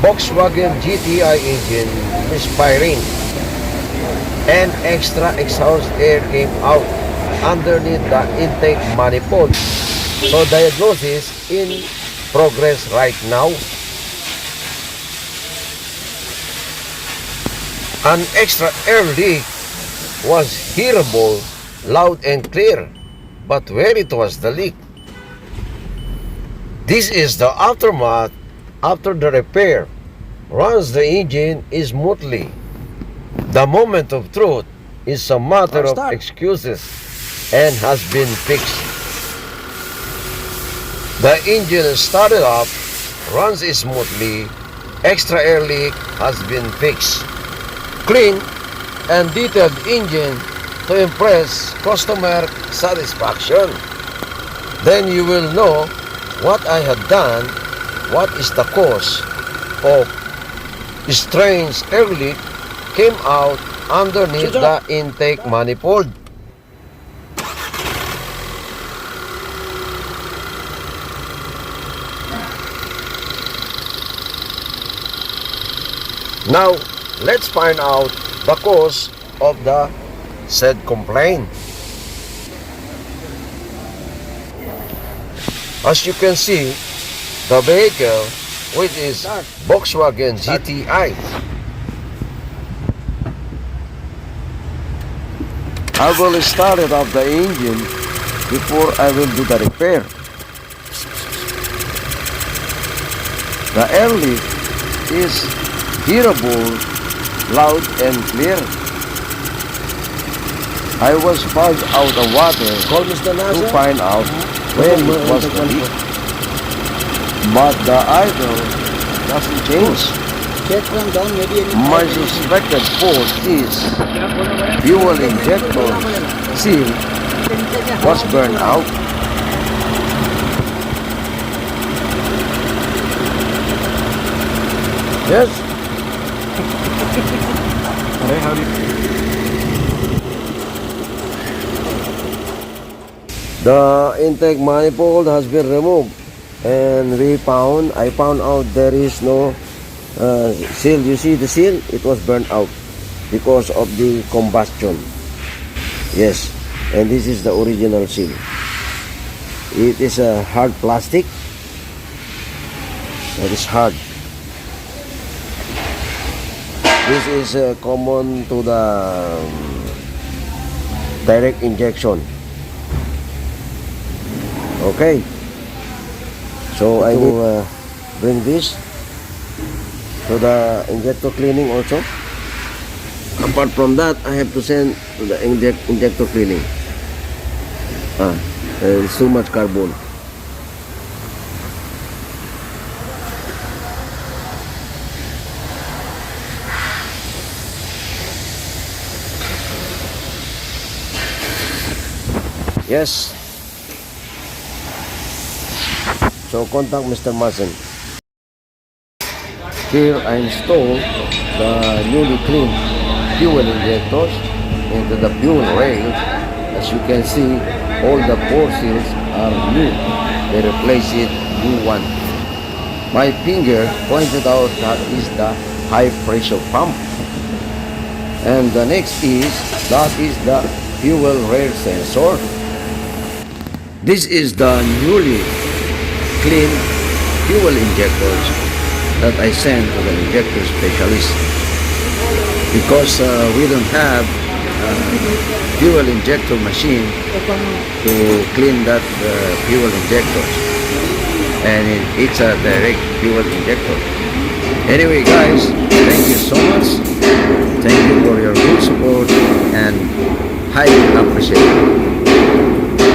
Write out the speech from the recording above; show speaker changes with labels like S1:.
S1: Volkswagen GTI engine misfiring. An extra exhaust air came out underneath the intake manifold. So diagnosis in progress right now. An extra air leak was hearable, loud and clear, but where it was the leak? This is the aftermath after the repair. Runs the engine smoothly. The moment of truth is a matter of excuses and has been fixed. The engine started up, runs smoothly, extra air leak has been fixed. Clean and detailed engine to impress customer satisfaction. Then you will know what I had done, what is the cause of strange air leak came out underneath the intake manifold. Now, let's find out the cause of the said complaint. As you can see, the vehicle, which is Volkswagen GTI. I will start it up the engine before I will do the repair. The air leak is hearable, loud and clear. I was fogged out of water to find out where it was the leak. But the idle doesn't change. My suspected fault is fuel injector seal was burned out. Yes. The intake manifold has been removed, and I found out there is no seal. You see the seal? It was burned out because of the combustion. Yes, and this is the original seal. It is a hard plastic. It is hard. This is common to the direct injection. Okay, so I will bring this to the injector cleaning also. Apart from that, I have to send to the injector cleaning. There is too much carbon. Yes. So contact Mr. Mason. Here I install the newly cleaned fuel injectors into the fuel rail. As you can see, all the pore seals are new. They replace it new one. My finger pointed out that is the high pressure pump. And the next is, that is the fuel rail sensor. This is the newly clean fuel injectors that I sent to the injector specialist, because we don't have fuel injector machine to clean that fuel injectors, and it's a direct fuel injector. Anyway guys, thank you so much. Thank you for your good support and highly appreciate it.